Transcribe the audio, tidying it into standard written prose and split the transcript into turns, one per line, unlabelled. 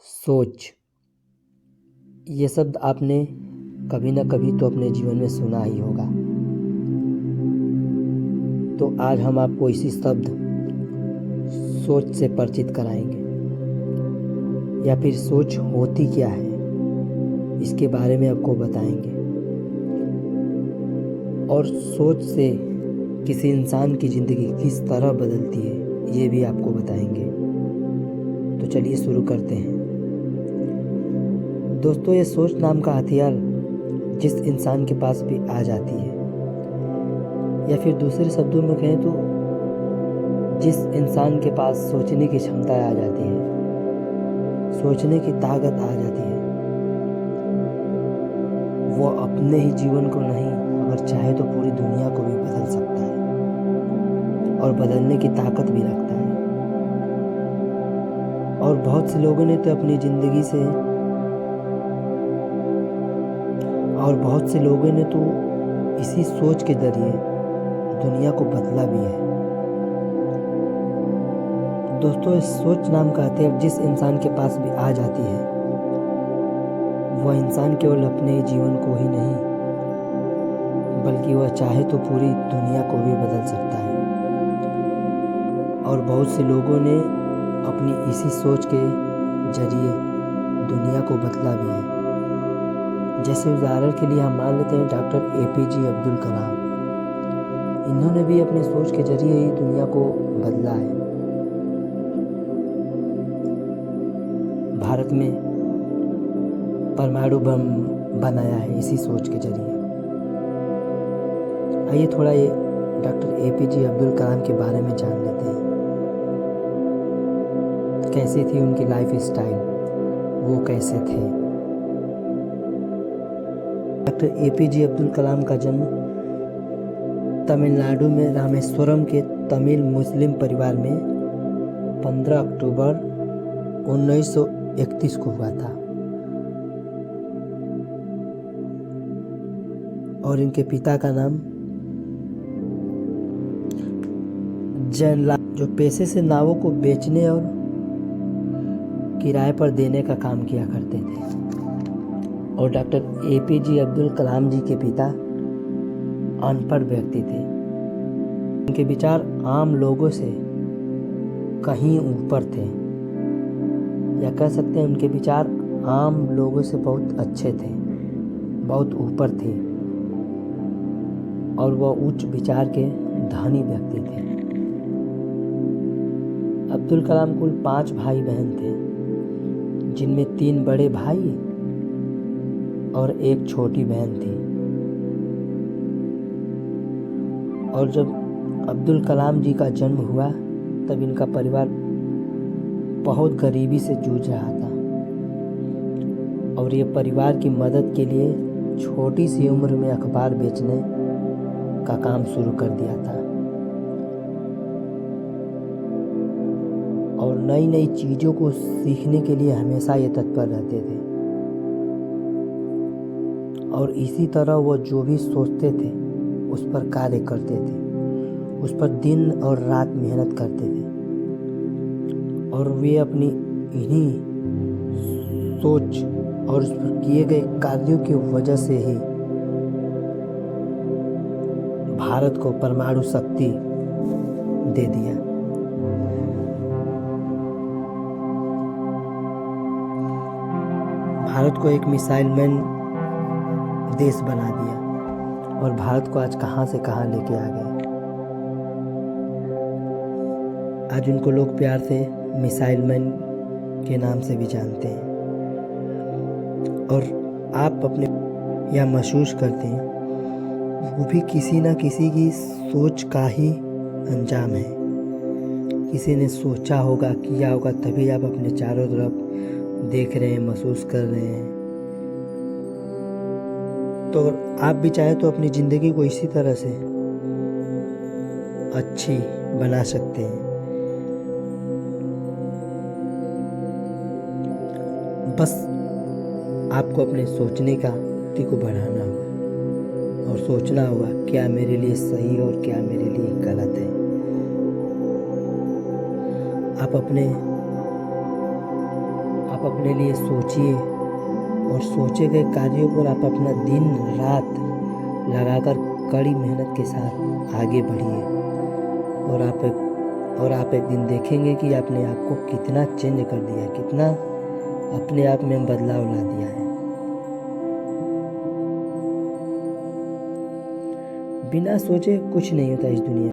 सोच, ये शब्द आपने कभी ना कभी तो अपने जीवन में सुना ही होगा। तो आज हम आपको इसी शब्द सोच से परिचित कराएंगे, या फिर सोच होती क्या है इसके बारे में आपको बताएंगे, और सोच से किसी इंसान की ज़िंदगी किस तरह बदलती है ये भी आपको बताएंगे। तो चलिए शुरू करते हैं। दोस्तों, ये सोच नाम का हथियार जिस इंसान के पास भी आ जाती है, या फिर दूसरे शब्दों में कहें तो जिस इंसान के पास सोचने की क्षमता आ जाती है, सोचने की ताकत आ जाती है, वो अपने ही जीवन को नहीं, अगर चाहे तो पूरी दुनिया को भी बदल सकता है और बदलने की ताकत भी रखता है। और बहुत से लोगों ने तो अपनी ज़िंदगी से इसी सोच के जरिए दुनिया को बदला भी है। दोस्तों, इस सोच नाम का हथियार जिस इंसान के पास भी आ जाती है, वह इंसान केवल अपने जीवन को ही नहीं, बल्कि वह चाहे तो पूरी दुनिया को भी बदल सकता है। और बहुत से लोगों ने अपनी इसी सोच के जरिए दुनिया को बदला भी है। जैसे उदाहरण के लिए हम मान लेते हैं डॉक्टर APJ अब्दुल कलाम। इन्होंने भी अपनी सोच के जरिए ही दुनिया को बदला है। भारत में परमाणु बम बनाया है इसी सोच के जरिए। आइए थोड़ा ये डॉक्टर APJ अब्दुल कलाम के बारे में जान लेते हैं। कैसी थी उनकी लाइफ स्टाइल, वो कैसे थे। डॉक्टर APJ अब्दुल कलाम का जन्म तमिलनाडु में रामेश्वरम के तमिल मुस्लिम परिवार में 15 अक्टूबर 1931 को हुआ था। और इनके पिता का नाम जयलाल, जो पेशे से नावों को बेचने और किराए पर देने का काम किया करते थे। और डॉक्टर APJ अब्दुल कलाम जी के पिता अनपढ़ व्यक्ति थे। उनके विचार आम लोगों से कहीं ऊपर थे, या कह सकते हैं उनके विचार आम लोगों से बहुत अच्छे थे, बहुत ऊपर थे, और वह उच्च विचार के धनी व्यक्ति थे। अब्दुल कलाम कुल 5 भाई बहन थे, जिनमें 3 बड़े भाई और 1 छोटी बहन थी। और जब अब्दुल कलाम जी का जन्म हुआ तब इनका परिवार बहुत गरीबी से जूझ रहा था, और ये परिवार की मदद के लिए छोटी सी उम्र में अखबार बेचने का काम शुरू कर दिया था, और नई नई चीज़ों को सीखने के लिए हमेशा ये तत्पर रहते थे। और इसी तरह वो जो भी सोचते थे उस पर कार्य करते थे, उस पर दिन और रात मेहनत करते थे। और वे अपनी इन्हीं सोच और उस पर किए गए कार्यों की वजह से ही भारत को परमाणु शक्ति दे दिया। भारत को एक मिसाइल मैन देश बना दिया, और भारत को आज कहाँ से कहाँ लेके आ गए। आज उनको लोग प्यार से मिसाइल मैन के नाम से भी जानते हैं। और आप अपने या महसूस करते हैं वो भी किसी ना किसी की सोच का ही अंजाम है। किसी ने सोचा होगा, किया होगा, तभी आप अपने चारों तरफ देख रहे हैं, महसूस कर रहे हैं। तो आप भी चाहे तो अपनी ज़िंदगी को इसी तरह से अच्छी बना सकते हैं। बस आपको अपने सोचने का गति को बढ़ाना होगा, और सोचना होगा क्या मेरे लिए सही और क्या मेरे लिए गलत है। आप आप अपने लिए सोचिए और सोचे गए कार्यों पर आप अपना दिन रात लगाकर कड़ी मेहनत के साथ आगे बढ़िए और आप एक दिन देखेंगे कि आपने आपको कितना चेंज कर दिया है, कितना अपने आप में बदलाव ला दिया है। बिना सोचे कुछ नहीं होता इस दुनिया में।